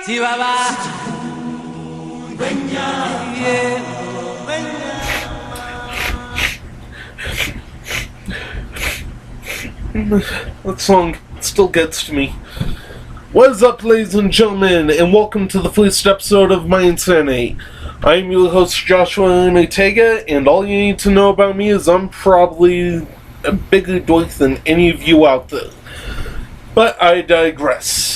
Chihuahua. That song still gets to me. What is up, ladies and gentlemen, and welcome to the first episode of My Insanity. I'm your host, Joshua Ortega, and all you need to know about me is I'm probably a bigger dork than any of you out there. But I digress.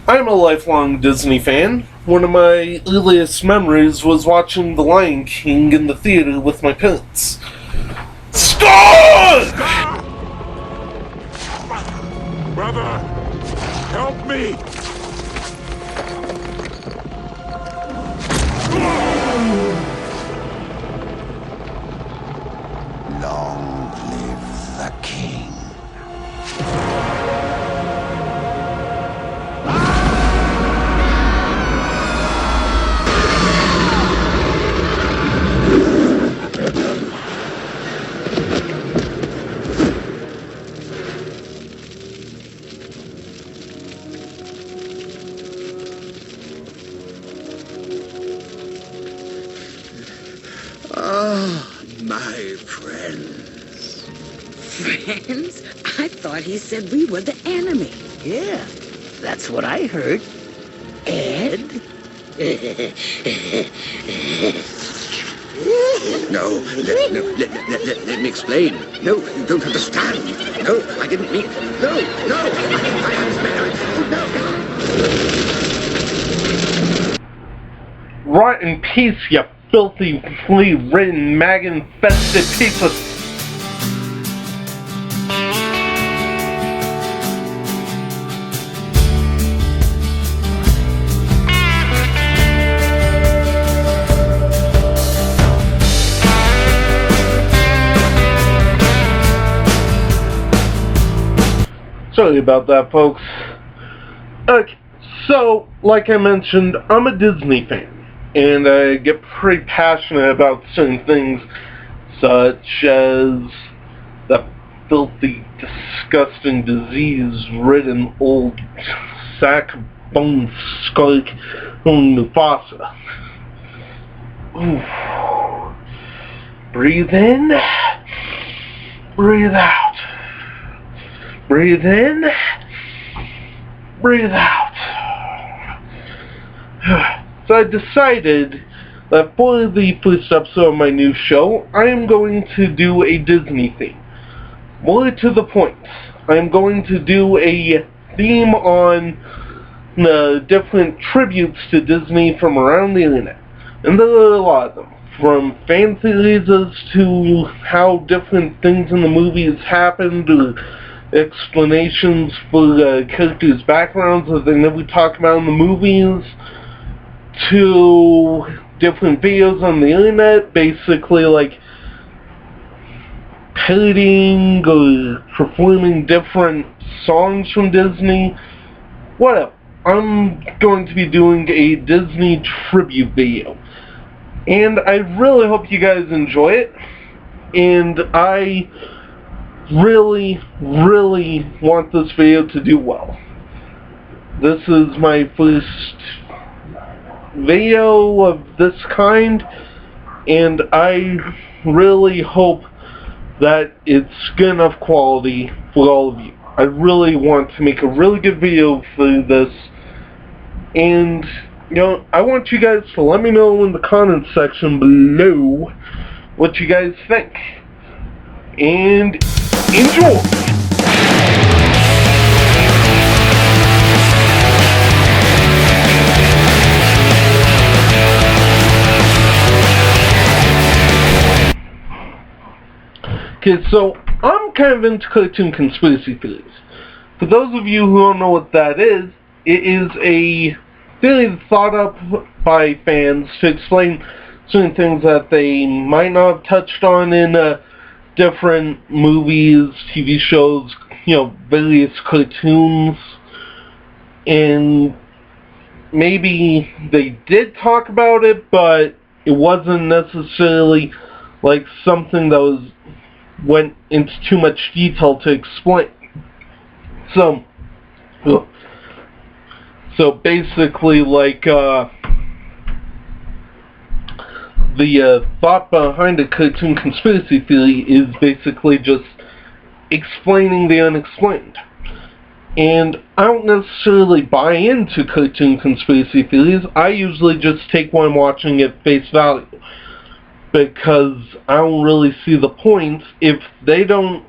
I'm a lifelong Disney fan. One of my earliest memories was watching The Lion King in the theater with my parents. Score! Brother, help me! Long live the king. My friends. Friends? I thought he said we were the enemy. Yeah, that's what I heard. Ed? No, let me explain. No, you don't understand. No, I didn't mean... No, I was married. No. Rot in peace, you filthy, flea-ridden, mag-infested piece of... Sorry about that, folks. Okay, so, like I mentioned, I'm a Disney fan. And I get pretty passionate about certain things, such as the filthy, disgusting, disease-ridden old sack of bone skulk on Mufasa. Ooh. Breathe in, breathe out. Breathe in, breathe out. So I decided that for the first episode of my new show, I am going to do a Disney theme. More to the point, I am going to do a theme on the different tributes to Disney from around the internet. And there are a lot of them. From fan theories as to how different things in the movies happened, or explanations for characters' backgrounds that they never talk about in the movies, to different videos on the internet, basically like parodying or performing different songs from Disney. Whatever. I'm going to be doing a Disney tribute video. And I really hope you guys enjoy it. And I really, really want this video to do well. This is my first video of this kind, and I really hope that it's good enough quality for all of you. I really want to make a really good video for this, and you know, I want you guys to let me know in the comment section below what you guys think, and enjoy! Okay, so I'm kind of into cartoon conspiracy theories. For those of you who don't know what that is, it is a theory thought up by fans to explain certain things that they might not have touched on in different movies, TV shows, you know, various cartoons, and maybe they did talk about it, but it wasn't necessarily like something that went into too much detail to explain. So basically, like, the thought behind a cartoon conspiracy theory is basically just explaining the unexplained. And I don't necessarily buy into cartoon conspiracy theories. I usually just take what I'm watching at face value, because I don't really see the point if they don't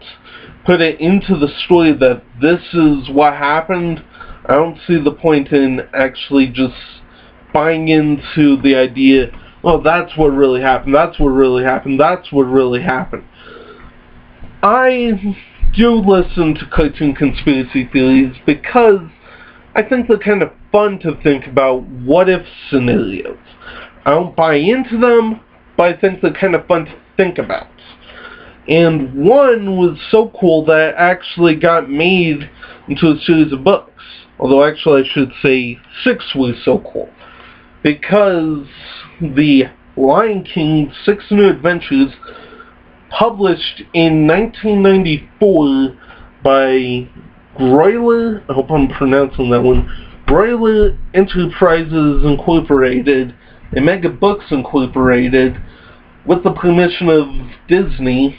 put it into the story that this is what happened. I don't see the point in actually just buying into the idea, well, that's what really happened, that's what really happened, that's what really happened. I do listen to cartoon conspiracy theories because I think they're kind of fun to think about what-if scenarios. I don't buy into them, but I think they're kind of fun to think about. And one was so cool that it actually got made into a series of books. Although actually I should say 6 was so cool. Because the Lion King 6 New Adventures, published in 1994 by Broiler, I hope I'm pronouncing that one, Broiler Enterprises Incorporated and Mega Books Incorporated, with the permission of Disney,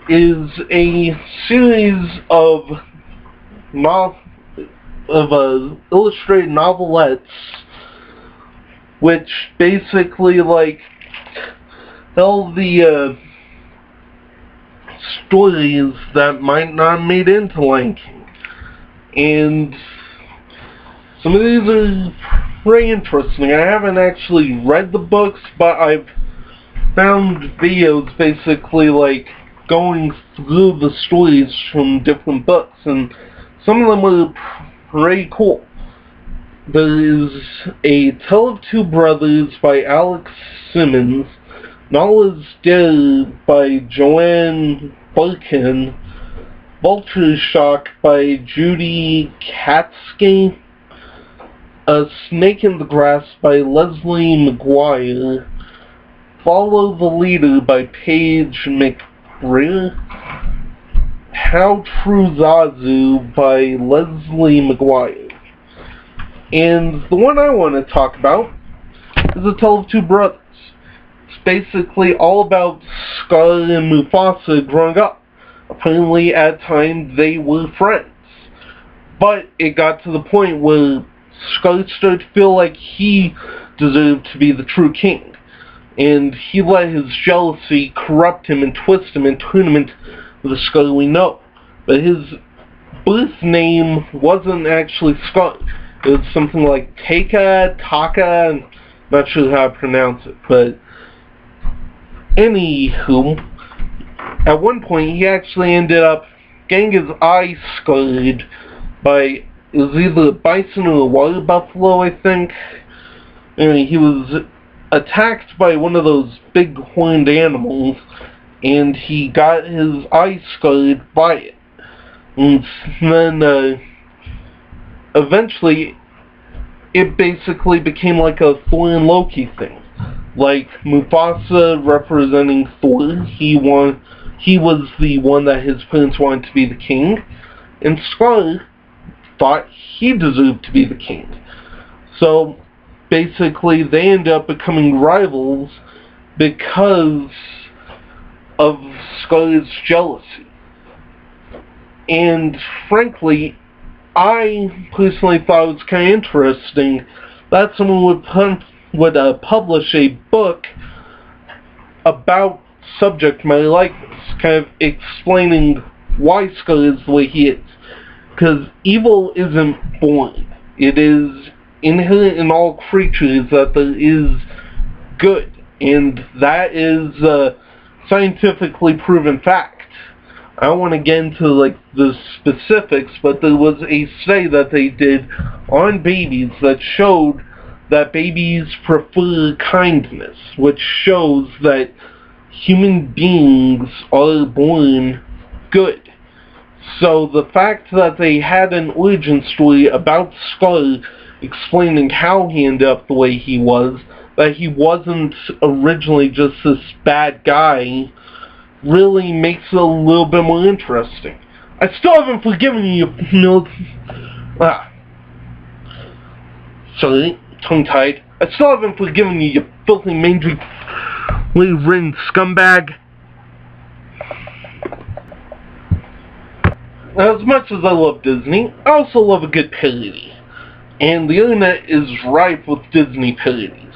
is a series of illustrated novelettes, which basically like tell the stories that might not made into Lion King. And some of these are very interesting. I haven't actually read the books, but I've found videos basically like going through the stories from different books, and some of them are pretty cool. There is A Tale of Two Brothers by Alex Simmons, Nala's Dare by Joanne Barkin, Vulture Shock by Judy Katzke, A Snake in the Grass by Leslie McGuire, Follow the Leader by Paige McBrayer, How True Zazu by Leslie McGuire. And the one I want to talk about is A Tale of Two Brothers. It's basically all about Scar and Mufasa growing up. Apparently at times they were friends. But it got to the point where Scar started to feel like he deserved to be the true king. And he let his jealousy corrupt him and twist him and turn him into the Scar we know. But his birth name wasn't actually Scar. It was something like Taka, I'm not sure how to pronounce it. But anywho, at one point he actually ended up getting his eye scarred by, it was either a bison or a water buffalo, I think. Anyway, he was attacked by one of those big horned animals, and he got his eye scarred by it. And then eventually it basically became like a Thor and Loki thing. Like Mufasa representing Thor, he was the one that his parents wanted to be the king, and Scar thought he deserved to be the king. So basically they end up becoming rivals because of Scar's jealousy. And frankly, I personally thought it was kind of interesting that someone would publish a book about subject matter like this, kind of explaining why Scar is the way he is. Because evil isn't born. It is inherent in all creatures that there is good. And that is a scientifically proven fact. I don't want to get into like the specifics, but there was a study that they did on babies that showed that babies prefer kindness, which shows that human beings are born good. So the fact that they had an origin story about Scar explaining how he ended up the way he was, that he wasn't originally just this bad guy, really makes it a little bit more interesting. I still haven't forgiven you, Sorry, tongue-tied. I still haven't forgiven you, you filthy, mangy, ridden scumbag. As much as I love Disney, I also love a good parody. And the internet is ripe with Disney parodies.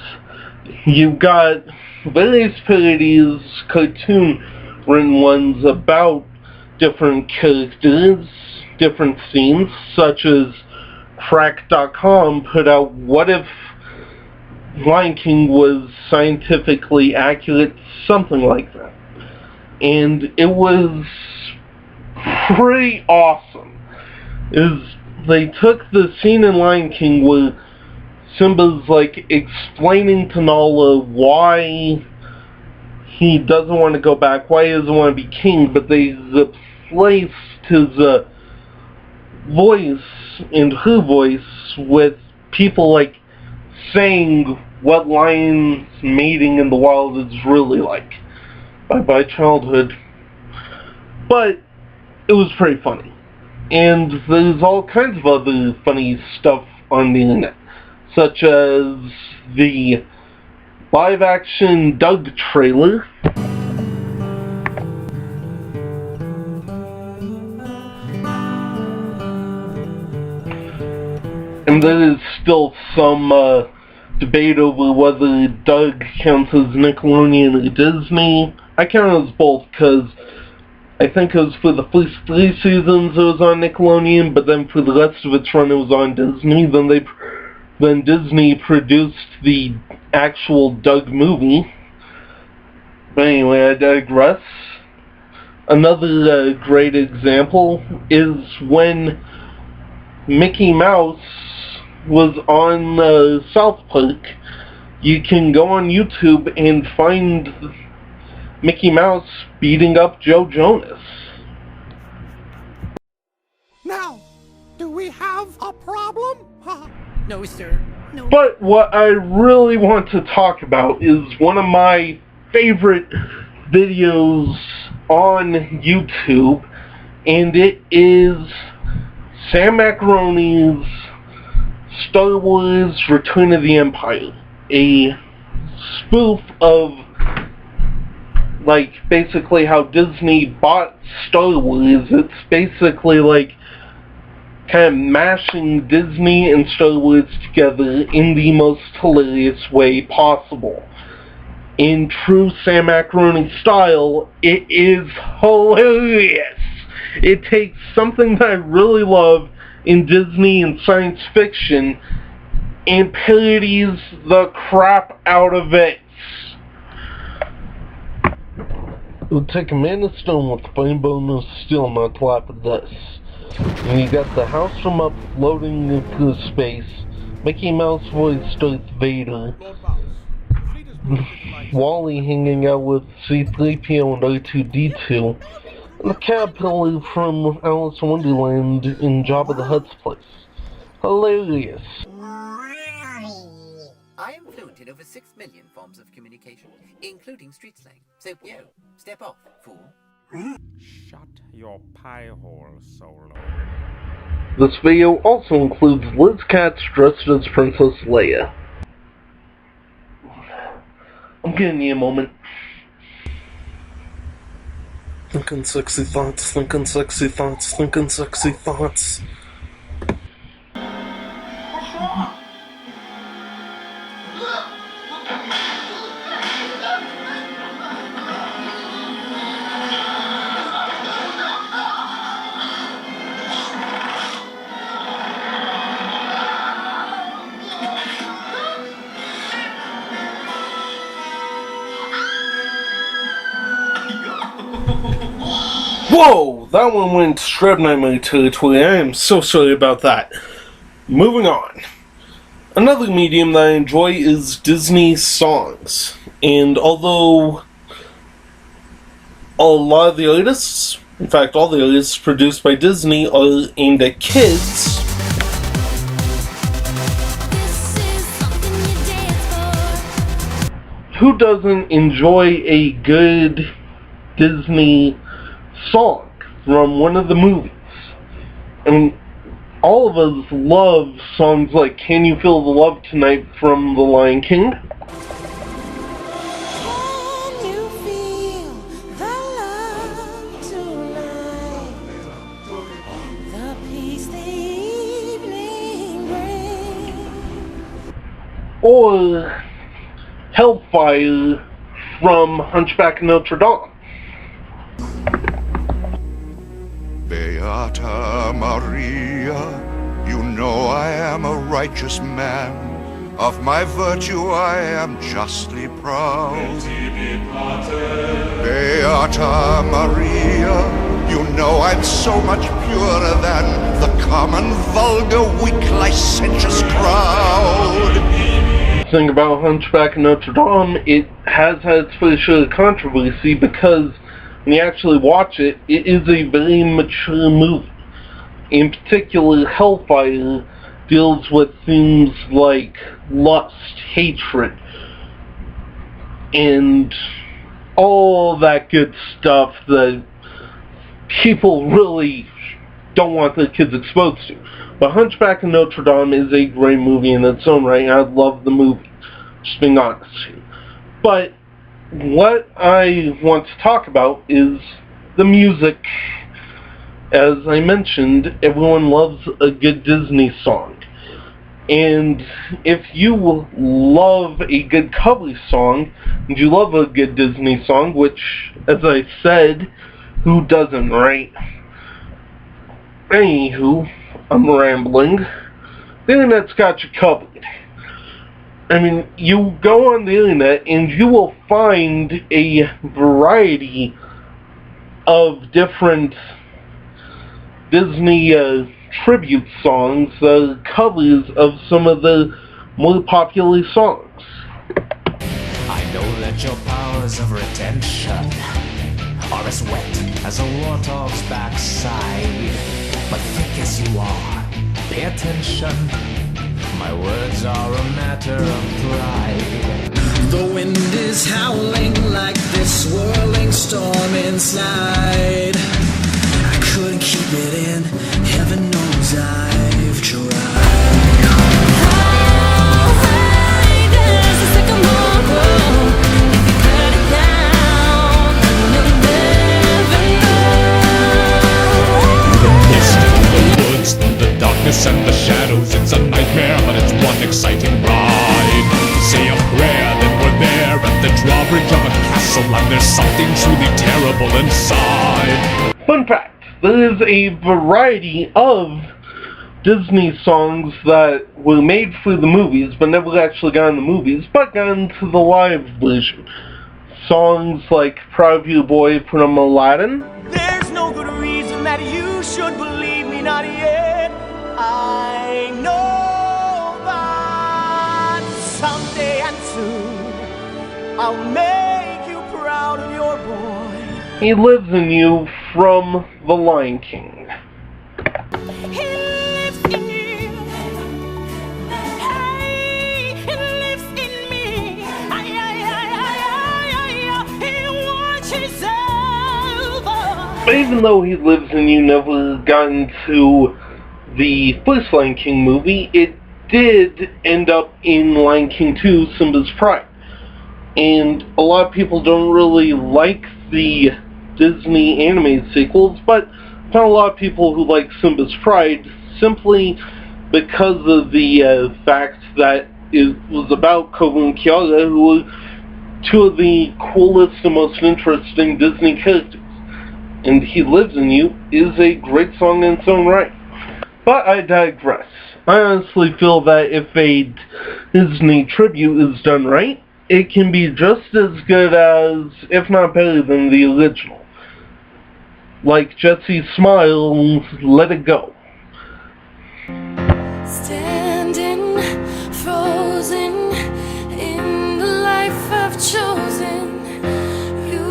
You've got various parodies, cartoon-written ones about different characters, different scenes, such as Crack.com put out What If Lion King was scientifically accurate, something like that. And it was pretty awesome. They took the scene in Lion King where Simba's like explaining to Nala why he doesn't want to go back, why he doesn't want to be king, but they replaced his voice and her voice with people like saying what lions mating in the wild is really like. Bye-bye childhood. But it was pretty funny. And there's all kinds of other funny stuff on the internet, such as the live-action Doug trailer. And there is still some debate over whether Doug counts as Nickelodeon or Disney. I count it as both because I think it was for the first 3 seasons it was on Nickelodeon, but then for the rest of its run it was on Disney. Then Disney produced the actual Doug movie. But anyway, I digress. Another great example is when Mickey Mouse was on South Park. You can go on YouTube and find Mickey Mouse beating up Joe Jonas. Now, do we have a problem? No, sir. No. But what I really want to talk about is one of my favorite videos on YouTube, and it is Sam Macaroni's Star Wars Return of the Empire, a spoof of like basically how Disney bought Star Wars. It's basically like kind of mashing Disney and Star Wars together in the most hilarious way possible. In true Sam Macaroni style, it is hilarious. It takes something that I really love in Disney and science fiction and parodies the crap out of it. It would take a man of stone with a fine bone of steel not to laugh at this. And you got the house from up floating into space, Mickey Mouse voice Darth Vader, Wally hanging out with C-3PO and R2-D2, and the caterpillar from Alice in Wonderland in Jabba the Hutt's place. Hilarious. I am fluent in over 6 million forms of communication, including street slang. So, step off, fool. Shut your pie hole, Solo. This video also includes Liz Katz dressed as Princess Leia. I'm giving you a moment. Thinking sexy thoughts, thinking sexy thoughts, thinking sexy thoughts. Whoa! That one went straight nightmare territory. I am so sorry about that. Moving on. Another medium that I enjoy is Disney songs. And although a lot of the artists, in fact all the artists produced by Disney, are aimed at kids, who doesn't enjoy a good Disney song from one of the movies? I mean, all of us love songs like Can You Feel the Love Tonight from The Lion King. Can you feel the love tonight? The peace the evening brings. Or Hellfire from Hunchback of Notre Dame. Beata Maria, you know I am a righteous man. Of my virtue I am justly proud. Beata Maria, you know I'm so much purer than the common, vulgar, weak, licentious crowd. The thing about Hunchback of Notre Dame, it has had its fair share of controversy because when you actually watch it, it is a very mature movie. In particular, Hellfire deals with things like lust, hatred, and all that good stuff that people really don't want their kids exposed to. But Hunchback of Notre Dame is a great movie in its own right, and I love the movie, just being honest here. But what I want to talk about is the music. As I mentioned, everyone loves a good Disney song. And if you love a good cover song, and you love a good Disney song, which, as I said, who doesn't, right? Anywho, I'm rambling. The internet's got you covered. I mean, you go on the internet and you will find a variety of different Disney tribute songs, covers of some of the more popular songs. I know that your powers of retention are as wet as a warthog's backside, but thick as you are, pay attention. My words are a matter of pride. The wind is howling like this swirling storm inside. I couldn't keep it in, heaven knows I've tried. Hey, there's a sycamore grove. If you cut it down, you'll never know. The mist, the woods, the darkness and the shadows, it's a nightmare, but it's one exciting ride. Say a prayer, then we're there at the drawbridge of a castle, and there's something truly terrible inside. Fun fact, there is a variety of Disney songs that were made for the movies, but never actually got in the movies, but got into the live version. Songs like Proud of You Boy from Aladdin. There's no good reason that you should believe me, not yet. I know that someday and soon I'll make you proud of your boy. He Lives in You from The Lion King. He lives in you. Hey, he lives in me. He watches over. But even though He Lives in You never got into the first Lion King movie, it did end up in Lion King 2, Simba's Pride. And a lot of people don't really like the Disney animated sequels, but I found a lot of people who like Simba's Pride simply because of the fact that it was about Kovu and Kiara, who were two of the coolest and most interesting Disney characters. And He Lives in You is a great song in its own right. But I digress. I honestly feel that if a Disney tribute is done right, it can be just as good as, if not better than, the original. Like Jesse's Smile, Let It Go. Standing frozen in the life I've chosen. You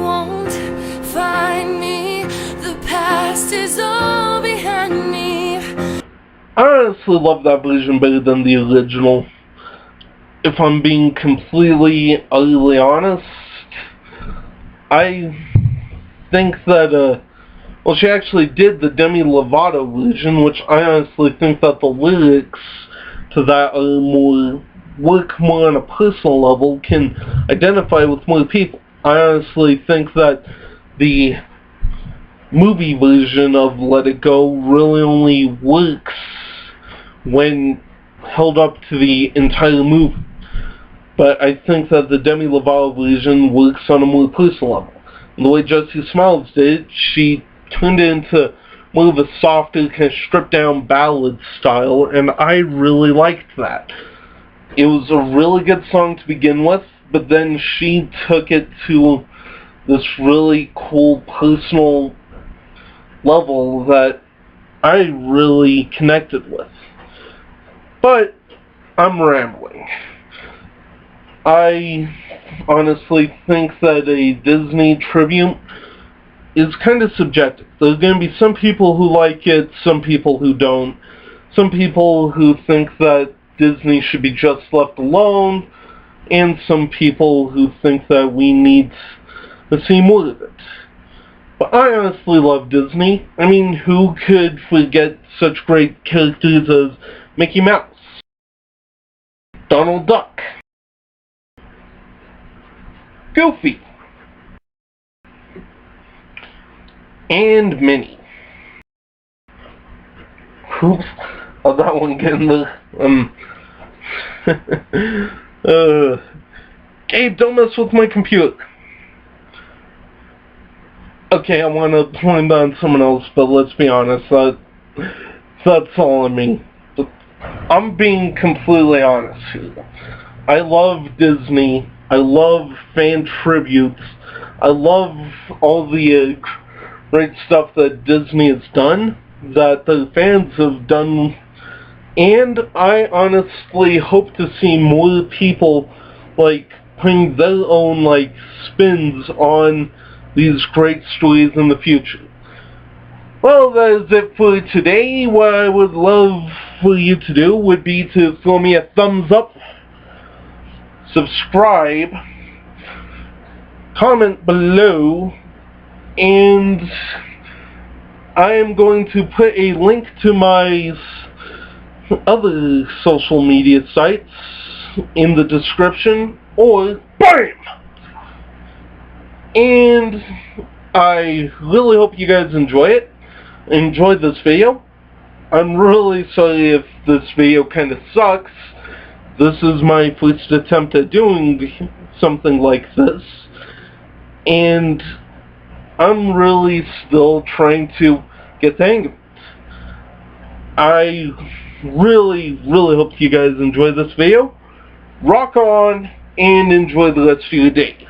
won't find me. The past is all behind me. I honestly love that version better than the original. If I'm being completely, utterly honest, I think that, Well, she actually did the Demi Lovato version, which I honestly think that the lyrics to that are work more on a personal level, can identify with more people. I honestly think that the movie version of Let It Go really only works when held up to the entire movie. But I think that the Demi Lovato version works on a more personal level. And the way Jessie Smiles did, she turned it into more of a softer, kind of stripped-down ballad style, and I really liked that. It was a really good song to begin with, but then she took it to this really cool, personal level that I really connected with. But I'm rambling. I honestly think that a Disney tribute is kind of subjective. There's going to be some people who like it, some people who don't. Some people who think that Disney should be just left alone, and some people who think that we need to see more of it. But I honestly love Disney. I mean, who could forget such great characters as Mickey Mouse, Donald Duck, Goofy, and Minnie. Oops, how'd that one get in there? Gabe, don't mess with my computer. Okay, I want to blame on someone else, but let's be honest, that's all I mean. I'm being completely honest here. I love Disney. I love fan tributes. I love all the great stuff that Disney has done, that the fans have done, and I honestly hope to see more people putting their own spins on these great stories in the future. Well, that is it for today. What I would love for you to do would be to throw me a thumbs up, subscribe, comment below, and I am going to put a link to my other social media sites in the description, or BAM! And I really hope you guys enjoyed this video. I'm really sorry if this video kind of sucks. This is my first attempt at doing something like this, and I'm really still trying to get the hang of it. I really hope you guys enjoy this video. Rock on and enjoy the rest of your day.